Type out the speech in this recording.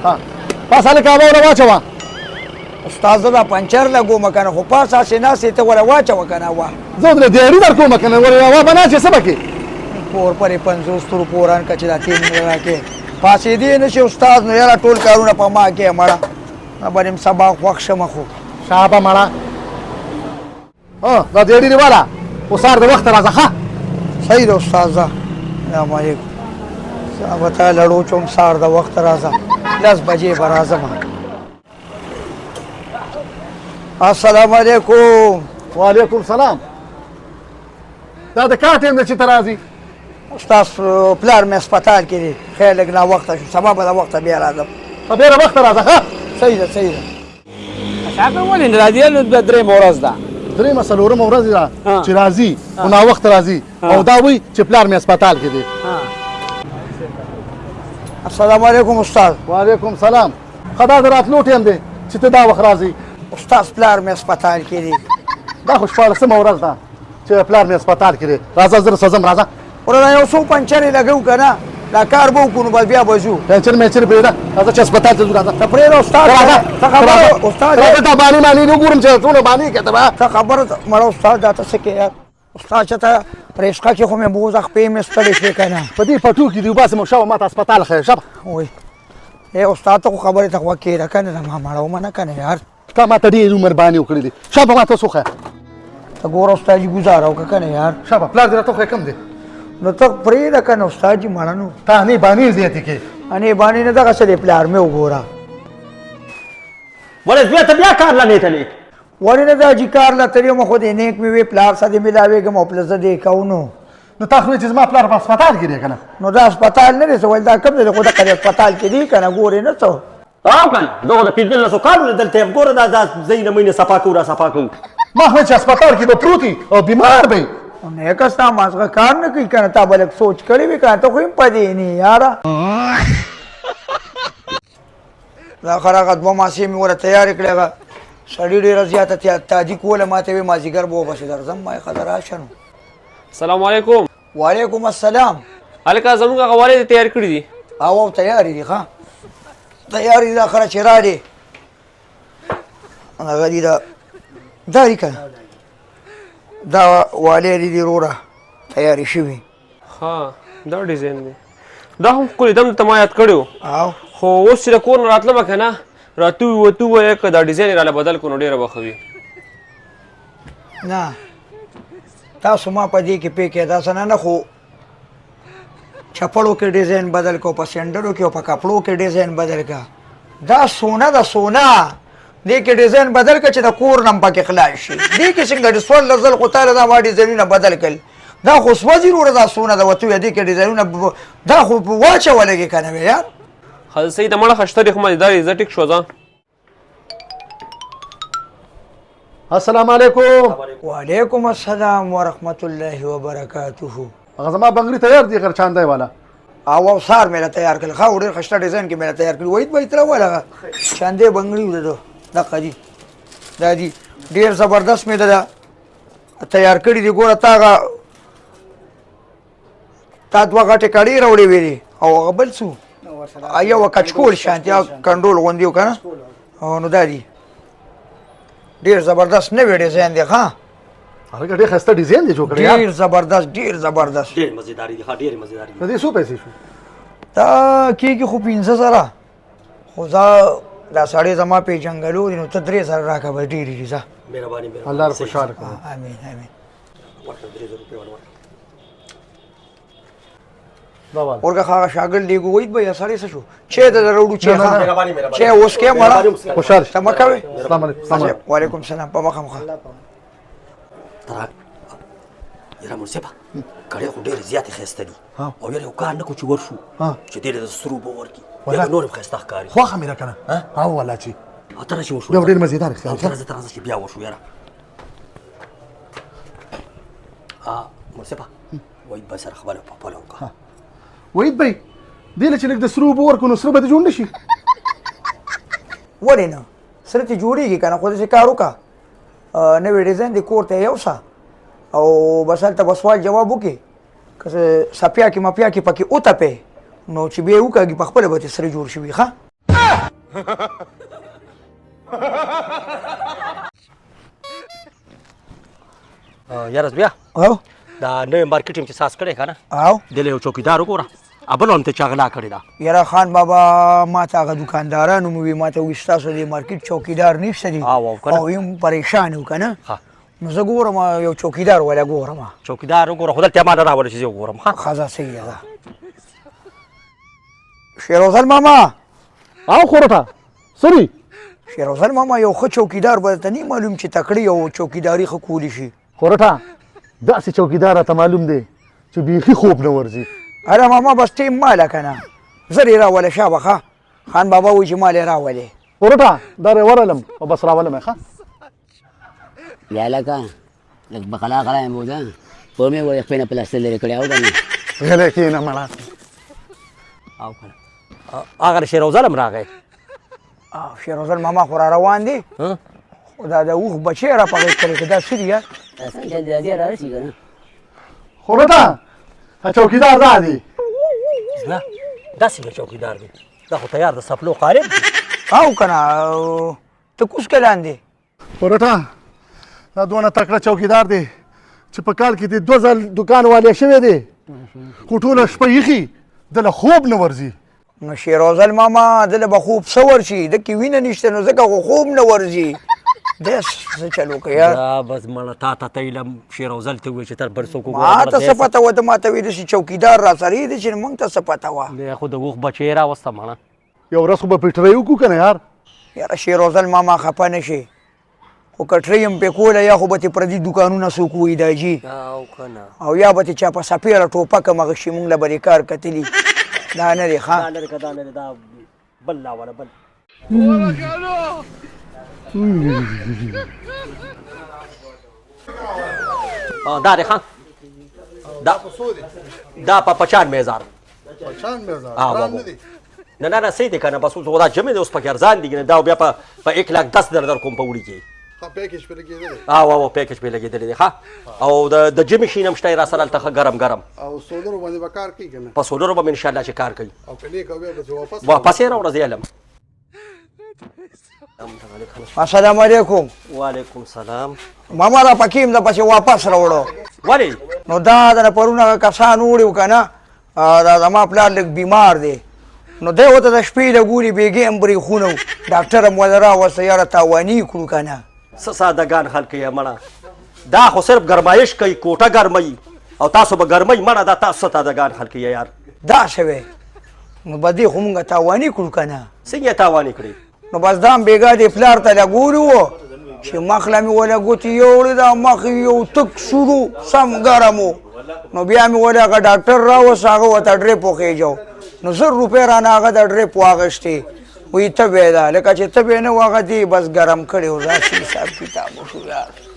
ها پاس هلکه هوا ور واچوه. استاد زه دا پنچر لګوم که نه خو پاس هسې ناستې ته ور واچوه که نه هوا. زه درې دیاري در کوم که نه ور هوا به ناچې څه به کې پور پرې 50 روپوران که چې دا تېل مې راکې پاسېدی نه شي استاد نو یاره ټول کارونه په ما کې مړه نه به نیم سبا خوښ شمه خو شابه مړه دا دیاري دې والا خو سهار د وخته راځه ښه صحیح ده استاد ځه سلام علیکم زه به تا لړو چوم سهار د وخته راځه 10 بجې به راځم. السلام علیکم. وعلیکم سلام. دا د کار ټیم دی چې ته راځې؟ استاد پلار مې هسپتال کې دی خیر لږ ناوخته شو سبا به د وخته بیا راځم. ته ډېره وخته راځه ښه صحیح ده صحیح ده. شاګر ولې نه راځي نو درېیمه ورځ ده درېیمه څلورمه ورځ ده چې راځي خو ناوخته راځي او دا وایي چې پلار مې هسپتال کې دی. السلام علیکم استاد. وعلیکم سلام. ښه دا د راتلو ټیم دی چې ته دا وخت راځې. استاد پلار مې هسپتال کې دی. دا خو شپاړسمه ورځ ده چې پلار مې هسپتال کې دی. راځه زه درسه ځم راځه. ورته یو څو پنچرې لګوو که نه دا کار به وکړو نو بس بیا به ځو. پنچر مینچر پرېږده راځه چې هسپتال ته ځو راځه. ته پرېږده استاد ته خبره استاد راځه ته بانې مانې نه وګورم چې څونه بانې کوې ته به ته خبره مړه استاد دا ته څه کوې یار استاد چې ته په عشقه کې خو مې بوزه خپې مې ستړې شوې که نه په دې پټو کې دې وباسم او شابه ما ته هسپتال ښیې شابه وایي ای استاد ته خو خبرې ته غوږ کېږده که نه ما مړومه نه که نه یار تا ما ته ډېرې مهرباني وکړې دي شابه ما ته اوس وښیه ته ګوره استاد جي ګزاره وکړه که نه یار شابه پلار دې راته وښیه کوم دی نو ته پرېږده که نه استاد جي مړه نو تا انې بانې زیاتې کې انې باندې نه دغه څه دی پلار مې وګوره ولې زوی ته بیا کار لا نه تلې ولې نه دا جي کار لا تلې مو خو دې نیک مې وې پلار سره دې ملاوېږم او پلس زه دې کوو نو تا خو چې زما پلار په هسپتال کې دی که نه نو دا هسپتال نه دی څه ویل دا کوم دی خو دغه هسپتال کې دی که نه ګورې نه څه او کنه دغه د 15 کالو دلته یم ګوره دا ځایونه مې نه صفا کوو را صفا کوو ما خو چې هسپتال کې به پروت وي او بیمار به وي نیکه ستا مازغه کار نه کوي که نه تا به لږ سوچ کړی وي که نه ته خو هم په دې نه یاره دا خر هغه 2 ماسې مې ورته تیارې کړې هغه سړي ډېره زیاته تادي کوله ما ته وې مازدیګر به وبسې درځم ما یې ښه راشه نو السلام علیکم. وعلیکم السلام. هلکه زموږ هغه والد تیار کړي دي او تیارې دي ښه تیارې دي دا خره چې راډې هغه دي دا دي که نه دا والې دي وروره تیارې شوي ها دا ډیزاین دی دا هم ښکلي دم ته ما یاد کړی او خو اوس چې د کور نه راتلمه که نه راتو وتو وایه که دا ډیزاین یې راله بدل کړو نو ډېره به ښه وي. نه تاسو ما په دې کې پې کې داسې نه خو چپړو کې ډیزاین بدل کو په سینډرو کې او په کپړو کې ډیزاین بدل کا دا سونه د سونا دې کې ډیزاین بدل که چې د کور نم پکې خلاص شي دې کې څنګه د سول لزل خو تاله دا ما ډیزاینونه بدل کړل دا خو سوځي وروره دا سونه د وتو دې کې ډیزاینونه دا خو واچوه لګې که نه یار ښه صحیح ده مړه ښه شته دي خو مزېدار یې زه ټیک شو ځه. السلام علیکم. وعلیکم السلام ورحمت الله وبرکاته. هغه زما بنګړي تیار دي غیر چاندای والا او سار مې تیار کړل ښه ډېر ښه ډیزاین کې مې تیار کړل وایي به تر ولا چاندې بنګړي ودو دا قدي دا دي ډېر زبردست مې دا تیار کړی دی ګوره تا دوه غټې کړي راوړې وې دي او هغه بل څو یو کچکول شانتیا کنډول غوندي و که نه نو دا دي ډېر زبردست نوی ډیزاین دی ښه هغه ډېر ښایسته ډیزاین دی جوړ کړی ډېر زبردست ډېر زبردست ډېر مزېداري دي ښه ډېرې مزېداري د دې څو پیسې شو دا کېږي خو 15,000 خو زه دا سړی زما پېژنګلو دي نو ته 3,000 راکړه به ډېرې دي ځه مهرباني الله دې خوشحاله کړي. امین امین. ورګه هغه شاګرد دی ګوید به یا سړی څه شو چې د راوړو چې چې اوس کې مړه خوشحاله ته مه کوې. السلام علیکم. وعلیکم سلام په مخه مخه ترا یاره مرسپه کړی خو ډېرې زیاتې ښایسته دي او یاره یو کار نه کړو چې ورشو چې ډېرې د سرو به ورکړي بیا به نور هم ښایسته ښکاري خوښه مې راکنه او والله چې ته راشي وشو بیا ډېر مزېدار ښکاري ته راځه چې بیا وشو یاره مرسپه وایي به سره خبره په خپله وکړه وحید بھائی دې له چې لږ د سرو اوبه ورکړو نو سره به دې جوړ نه شي ولې نه سره دې جوړېږي که نه خو داسې کار وکړه نوی ډیزاین دې کور ته یوسه او بس هلته به سوال جواب وکړي که څه سپیا کې مپیا کې پکې وتپې نو چې بیا وکاږي په خپله به ترې سره جوړ شوي ښه یاره بیا او دا نوی مارکیټ یم چې ساس کړی که نه او دلته یو چوکیدار وګوره بل هم ته چا غلا کړې ده یاره خان بابا ما ته هغه دوکاندارانو مې وي ما ته وي ستاسو د مارکیټ چوکیدار نشته دي او که نه او یم پریشان و که نه ښه نو زه ګورم یو چوکیدار والا ګورم چوکیدار وګوره خو دلته ما نه راوله چې زه وګورم ښه ښه صحیح ده شیرافضل ماما او خورټه سوري شیرافضل ماما یو ښه چوکیدار به درته نه معلوم چې تکړه او چوکیداري ښه کولی شي خورټه داسې چوکیدار راته معلوم دی چې بیخي خوب نه ورځي اره ماما بس ټیم ماله که نه زر یې راوله شابه ښه خان بابا وایي چې مال یې راولې خورټه دا رې ورلم او بس راولم یې ښه یا لکه لږ بقلا قلا یم بوده په مې وایي خپې نه پلاستر لرې کړی او که نه غلی کښېنه مړه او که نه هغه شیر او ظلم راغی شیرافضل ماما خو را روان دي خو دا د اوښ بچی را په غېږ کړی که دا څه دي یا څنګه چې د دې رارسي که نه خورټه چوکیدار دا دی نه دا څنګه چوکیدار دی دا خو تیار د سپلو قالب دی او که نه ته کوس کلان دی خورټه دا دونه تکړه چوکیدار دی چې په کال کې د 2 ځل دوکان والی شوی دی خو ټوله شپه ایښي دله خوب نه ورځي نو شیرافضل ماما دله به خوب څه ورشي د کې وینه نشته نو ځکه خو خوب نه ورځي دی څه چل وکړه یار دا بس مړه تا ته تیلم شیر او ځل ته ووایي چې تر بل څوک ما ته څه پته وه ته ما ته ویلې چې چوکیدار را سره دی چې موږ ته څه پته وه دی خو د اوښ بچی یې راوسته مړه یو ورځ خو به پټرۍ وکړو که نه یار یاره شیرافضل ماما خفه نه شي خو کټرۍ هم پې کوله یا خو به تې پردي دوکانونه څوک ووایي دا جي او که نه او یا به تې چا په سپېره ټوپکه مغه شي موږ له به دې کار کتلي دا نه دی ښه دا لرې که دا لرې دا بل لاوله بل دا دی ښه دا په 95,000 نه نه نه صحیح دی که نه بس اوس خو دا جمع دی اوس پکې ارزان دي که نه دا بیا په 110,000 در کوم په وړي کې پیکج پې لګېدلی او پیکج پې لګېدلی دی ښه او د جمع شي هم شته یې را سره هلته ښه ګرم ګرم او سولرو باندې به کار کوي که نه په سولرو به مې انشاءالله چې کار کوي او که نه کوي به واپس واپس یې راوړه زه علم السلام علیکم وعلیکم سلام ماما را پکې یم د پسې واپس راوړو ولې نو دا د پرون هغه کسان وړي که نه دا زما پلار لږ بیمار دی نو دی ورته د شپې له ګوري بېګې هم برېښونه و ډاکټر هم ولې راوسته یاره تاواني کړو که نه څه سادهګان خلک یې مړه دا خو صرف ګرمایش کوي کوټه ګرموي او تاسو به ګرمئ مړه دا تاسو سادهګان خلک یې یار دا شوی نو به دې خو مونږ تاواني کړو که نه څنګه یې تاواني کړي نو بس دا هم بېګا دې پلار ته لګولي وو چې مخ له مې ولې ګوتې یوړې دا مخ یو تک شروع سم ګرم و نو بیا مې ولې هغه ډاکټر راوست هغه ورته ډریپ وخېجو نو 100 روپۍ رانه هغه د ډریپ واغېستې وایي تبې ده لکه چې تبې نه و هغه دې بس ګرم کړی و داسې حساب کتاب وشو یار